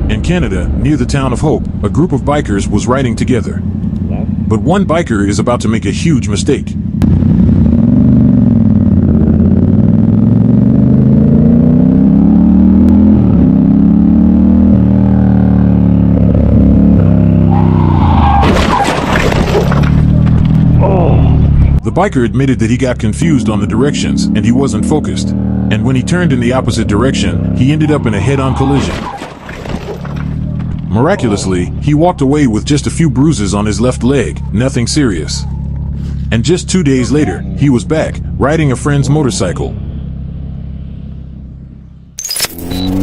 In Canada, near the town of Hope, a group of bikers was riding together. But one biker is about to make a huge mistake. The biker admitted that he got confused on the directions and he wasn't focused. And when he turned in the opposite direction, he ended up in a head-on collision. Miraculously, he walked away with just a few bruises on his left leg, nothing serious. And just 2 days later, he was back, riding a friend's motorcycle.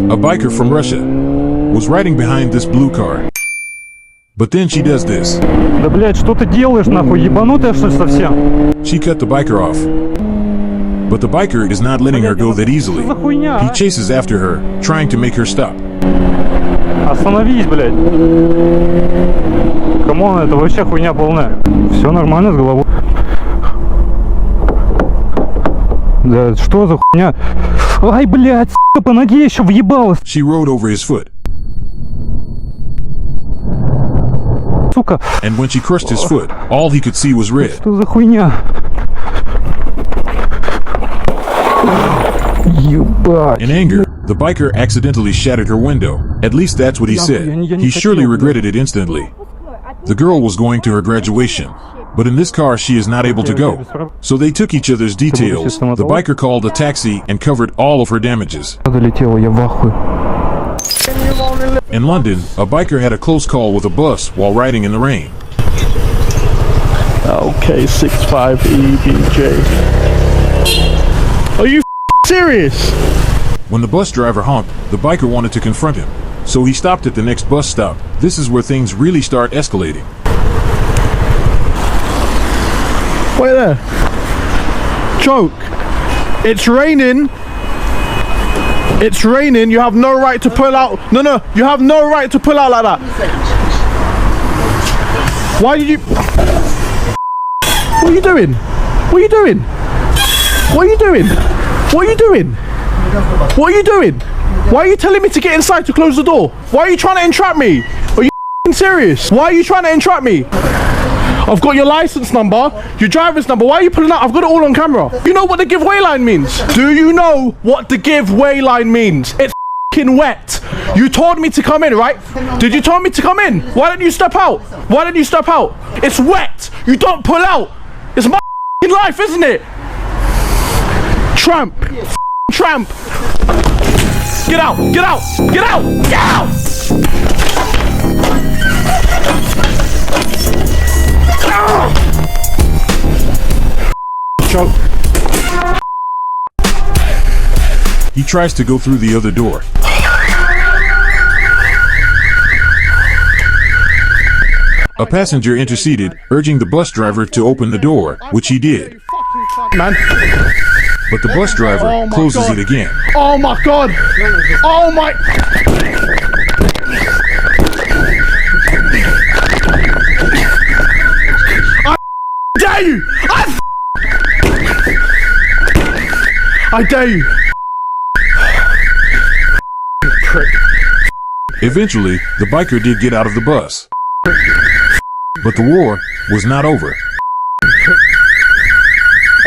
A biker from Russia was riding behind this blue car. But then she does this. Да, блядь, что ты делаешь, нахуй, ебанутая, что ли, совсем? She cut the biker off. But the biker is not letting her go that easily. He chases after her, trying to make her stop. Остановись, блядь. Камон, это вообще хуйня полная. Все нормально с головой. Да что за хуйня? Ай, блядь, сука, по ноге еще въебалась. She rode over his foot. Сука. And when she crushed his foot, all he could see was red. Что за хуйня? Ебать. In anger, the biker accidentally shattered her window. At least that's what he said. He surely regretted it instantly. The girl was going to her graduation, but in this car she is not able to go. So they took each other's details. The biker called a taxi and covered all of her damages. In London, a biker had a close call with a bus while riding in the rain. Okay, 65EBJ. Are you serious? When the bus driver honked, the biker wanted to confront him. So he stopped at the next bus stop. This is where things really start escalating. Wait there. Joke. It's raining. It's raining. You have no right to pull out. No, you have no right to pull out like that. Why did you? What are you doing? What are you doing? What are you doing? What are you doing? What are you doing? Why are you telling me to get inside to close the door? Why are you trying to entrap me? Are you serious? Why are you trying to entrap me? I've got your license number, your driver's number. Why are you pulling out? I've got it all on camera. You know what the giveaway line means? Do you know what the giveaway line means? It's f***ing wet. You told me to come in, right? Did you tell me to come in? Why don't you step out? Why don't you step out? It's wet. You don't pull out. It's my f***ing life, isn't it? Tramp. Tramp. Get out. Get out. Get out. Get out. Choke. He tries to go through the other door. A passenger interceded, urging the bus driver to open the door, which he did. Man. But the bus driver closes it again. Oh my god! Oh my... I dare you! I dare you! Prick. Eventually, the biker did get out of the bus. But the war was not over.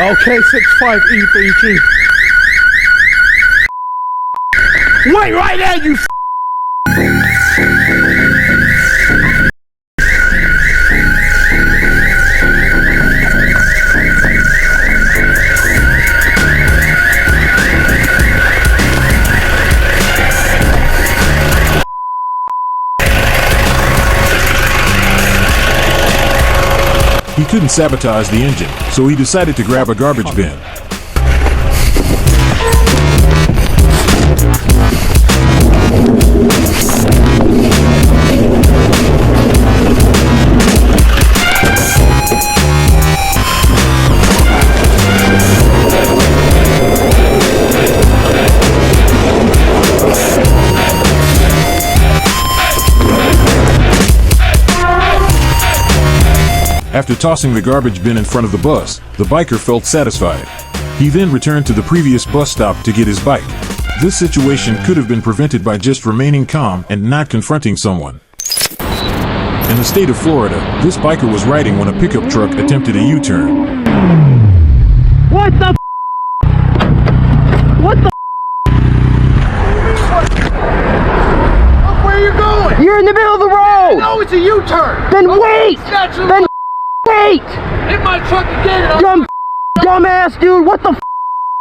Okay, 65EBG. Wait right there, you He couldn't sabotage the engine, so he decided to grab a garbage bin. After tossing the garbage bin in front of the bus, the biker felt satisfied. He then returned to the previous bus stop to get his bike. This situation could have been prevented by just remaining calm and not confronting someone. In the state of Florida, this biker was riding when a pickup truck attempted a U-turn. What the What the Look where you're going! You're in the middle of the road! No, it's a U-turn! Then wait! Then wait! Hit my truck again! Dumbass dude, what the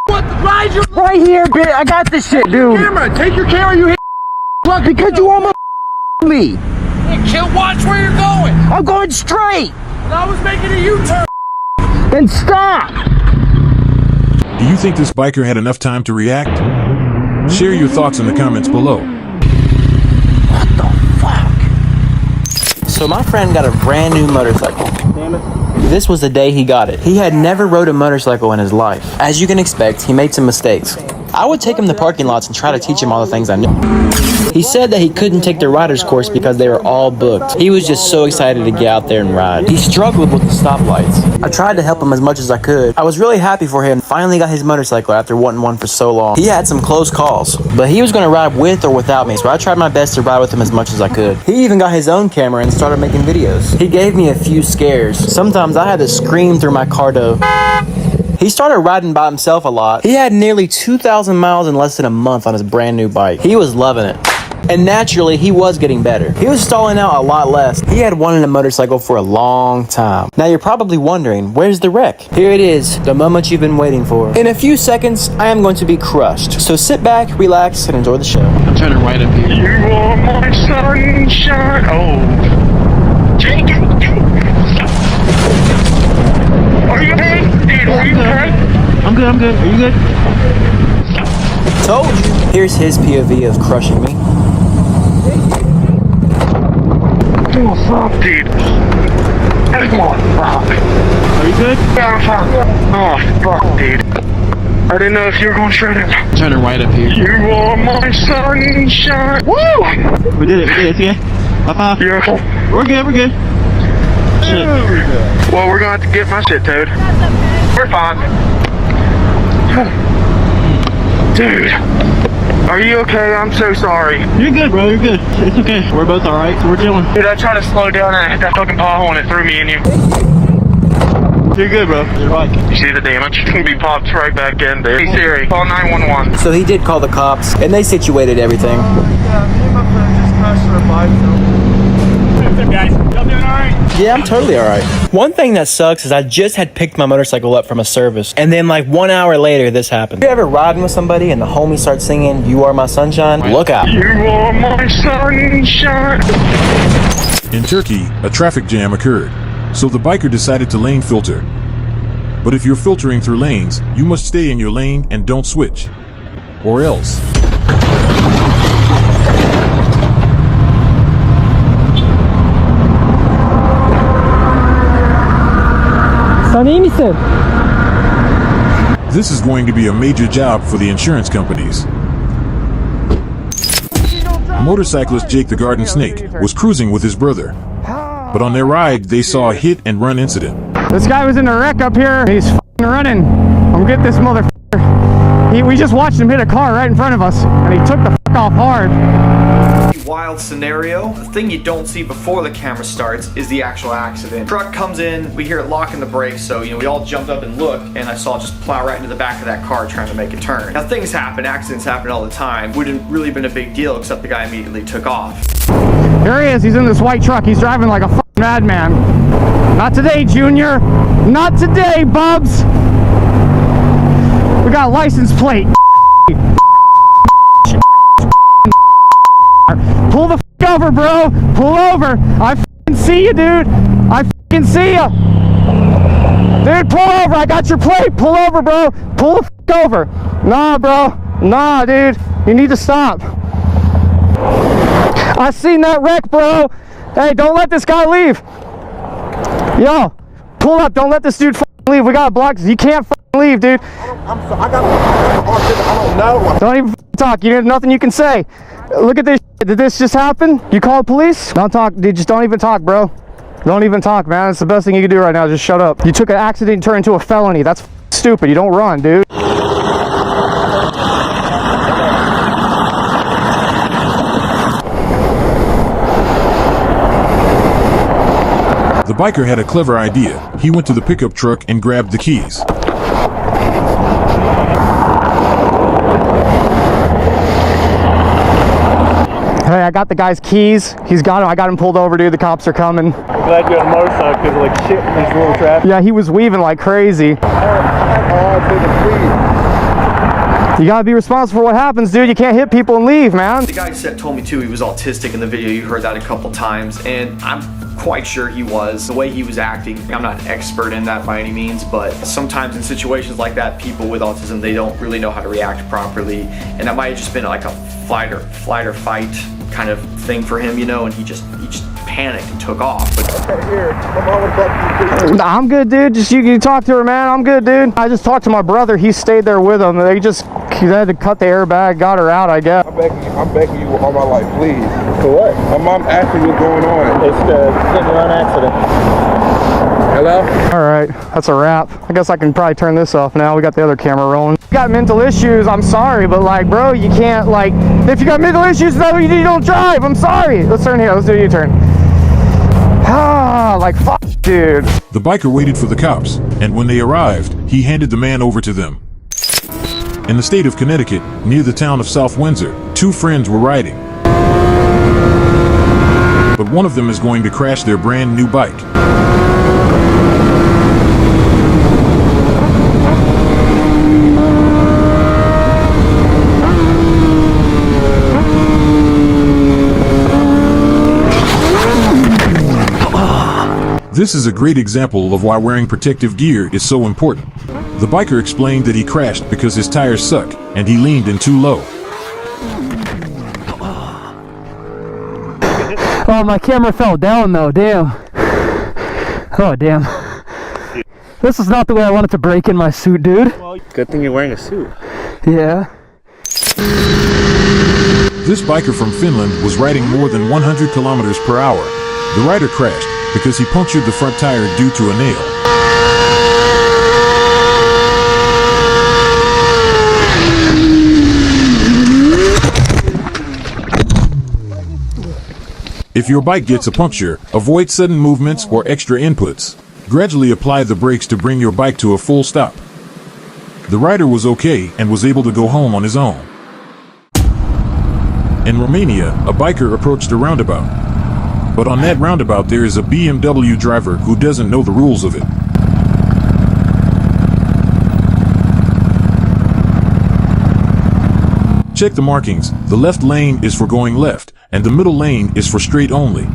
What the ride your right here, bitch! I got this shit, dude! Camera, take your camera, you hit truck because you almost me! Watch where you're going! I'm going straight! And I was making a U-turn! Then stop! Do you think this biker had enough time to react? Share your thoughts in the comments below. What the fuck? So my friend got a brand new motorcycle. Damn it. This was the day he got it. He had never rode a motorcycle in his life. As you can expect, he made some mistakes. I would take him to parking lots and try to teach him all the things I knew. He said that he couldn't take the rider's course because they were all booked. He was just so excited to get out there and ride. He struggled with the stoplights. I tried to help him as much as I could. I was really happy for him. Finally got his motorcycle after wanting one for so long. He had some close calls, but he was going to ride with or without me, so I tried my best to ride with him as much as I could. He even got his own camera and started making videos. He gave me a few scares. Sometimes I had to scream through my car door. He started riding by himself a lot. He had nearly 2,000 miles in less than a month on his brand new bike. He was loving it. And naturally, he was getting better. He was stalling out a lot less. He had wanted a motorcycle for a long time. Now you're probably wondering, where's the wreck? Here it is, the moment you've been waiting for. In a few seconds, I am going to be crushed. So sit back, relax, and enjoy the show. I'm turning right up here. You are my sunshine. Oh. Take it. Are you okay? Dude, are you okay? I'm good. Are you good? Told you. Here's his POV of crushing me. Oh, fuck, dude. Come on, fuck. Are you good? Yeah, fuck. Oh, fuck, dude. I didn't know if you were going straight in. Turning right up here. You are my sunshine. Woo! We did it, yeah. High five. You okay? We're good. Shit. Well, we're going to have to get my shit towed. We're fine. Dude, are you okay? I'm so sorry. You're good, bro. You're good. It's okay. We're both alright, so we're chilling. Dude, I tried to slow down and I hit that fucking pothole and it threw me in you. You're good, bro. You're right. You see the damage? He popped right back in, dude. Hey Siri, call 911. So he did call the cops, and they situated everything. Yeah, me and my friend just crashed our bike. What's up, guys? Y'all doing alright? Yeah, I'm totally alright. One thing that sucks is I just had picked my motorcycle up from a service, and then like 1 hour later, this happened. You ever riding with somebody and the homie starts singing, "You Are My Sunshine"? Look out. You are my sunshine. In Turkey, a traffic jam occurred, so the biker decided to lane filter. But if you're filtering through lanes, you must stay in your lane and don't switch. Or else. Sen iyi misin? This is going to be a major job for the insurance companies. Motorcyclist Jake the Garden Snake was cruising with his brother. But on their ride, they saw a hit and run incident. This guy was in a wreck up here. He's f***ing running. I'm gonna get this motherfucker. We just watched him hit a car right in front of us, and he took the f*** off hard. Wild scenario. The thing you don't see before the camera starts is the actual accident. Truck comes in, we hear it locking the brakes, so we all jumped up and looked, and I saw it just plow right into the back of that car trying to make a turn. Now things happen, accidents happen all the time. Wouldn't really been a big deal except the guy immediately took off. Here he is, he's in this white truck. He's driving like a f***ing madman. Not today, Junior. Not today, Bubs. We got license plate. Pull the f*** over, bro. Pull over. I f***ing see you, dude. I f***ing see you. Dude, pull over. I got your plate. Pull over, bro. Pull the f*** over. Nah, bro. Nah, dude. You need to stop. I seen that wreck, bro. Hey, don't let this guy leave. Yo, pull up. Don't let this dude f***ing leave. We got blocks. You can't f***ing leave, dude. I don't know. Don't even talk. You have nothing you can say. Look at this. Did this just happen? You call the police? Don't talk, dude. Just don't even talk, bro. Don't even talk, man. It's the best thing you can do right now. Just shut up. You took an accident and turned into a felony. That's stupid. You don't run, dude. The biker had a clever idea. He went to the pickup truck and grabbed the keys. Hey, I got the guy's keys. He's got him. I got him pulled over, dude. The cops are coming. I'm glad you had a motorcycle because like shit in this little traffic. Yeah, he was weaving like crazy. You gotta be responsible for what happens, dude. You can't hit people and leave, man. The guy told me too he was autistic in the video. You heard that a couple times, and I'm quite sure he was. The way he was acting, I'm not an expert in that by any means, but sometimes in situations like that, people with autism, they don't really know how to react properly, and that might have just been like a flight or fight kind of thing for him, you know, and he just panicked and took off. Nah, I'm good, dude. Just you talk to her, man. I'm good, dude. I just talked to my brother. He stayed there with him. They had to cut the airbag, got her out, I guess. I'm begging you all my life, please. For what? My mom asked me what's going on. It's the Kidnaps accident. Hello? All right, that's a wrap. I guess I can probably turn this off now. We got the other camera rolling. You got mental issues, I'm sorry, but like, bro, you can't, like, if you got mental issues, no, you don't drive. I'm sorry. Let's turn here. Let's do a U-turn. Ah, like, fuck, dude. The biker waited for the cops, and when they arrived, he handed the man over to them. In the state of Connecticut, near the town of South Windsor, two friends were riding. But one of them is going to crash their brand new bike. This is a great example of why wearing protective gear is so important. The biker explained that he crashed because his tires suck, and he leaned in too low. Oh, my camera fell down though, damn. Oh, damn. This is not the way I wanted to break in my suit, dude. Good thing you're wearing a suit. Yeah. This biker from Finland was riding more than 100 kilometers per hour. The rider crashed because he punctured the front tire due to a nail. If your bike gets a puncture, avoid sudden movements or extra inputs. Gradually apply the brakes to bring your bike to a full stop. The rider was okay and was able to go home on his own. In Romania, a biker approached a roundabout. But on that roundabout there is a BMW driver who doesn't know the rules of it. Check the markings. The left lane is for going left, and the middle lane is for straight only.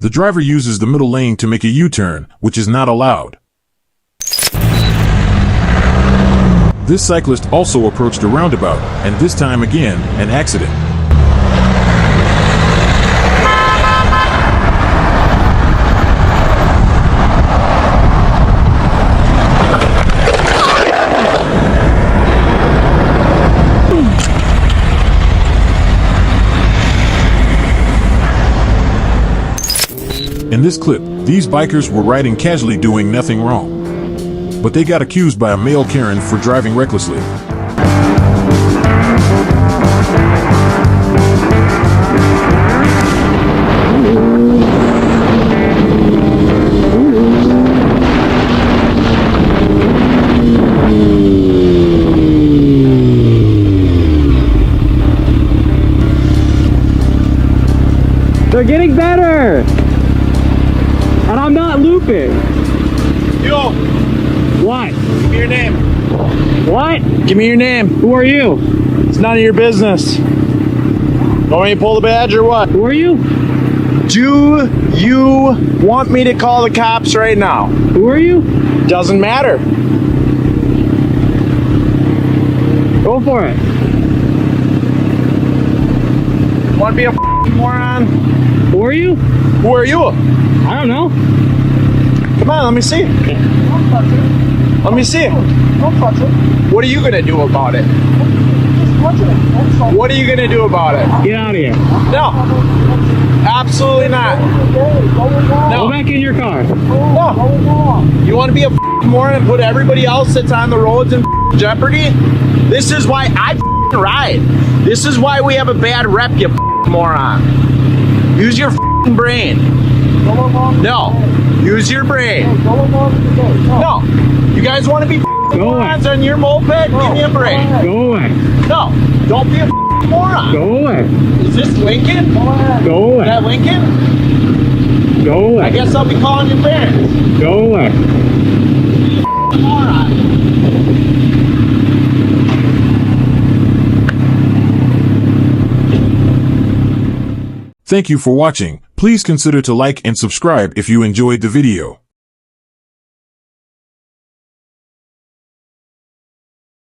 The driver uses the middle lane to make a U-turn, which is not allowed. This cyclist also approached a roundabout, and this time again, an accident. In this clip, these bikers were riding casually doing nothing wrong. But they got accused by a male Karen for driving recklessly. They're getting better! And I'm not looping. Yo, What? give me your name. What? Give me your name. Who are you? It's none of your business. Want me to pull the badge or what? Who are you? Do you want me to call the cops right now? Who are you? Doesn't matter. Go for it. Want to be a moron? Who are you? Who are you? I don't know. Come on, let me see. Let me see. What are you gonna do about it? What are you gonna do about it? Get out of here. No. Absolutely not. Go No. back in your car. No. You want to be a moron and put everybody else that's on the roads in jeopardy? This is why I ride. This is why we have a bad rep, you moron. Use your brain. No. Use your brain. No. You guys want to be morons on your moped? Give me a break. Go away. No. Don't be a moron. Go away. Is this Lincoln? Go Is away. that Lincoln? Go away. I guess I'll be calling your parents. Go away. Moron. Thank you for watching. Please consider to like and subscribe if you enjoyed the video.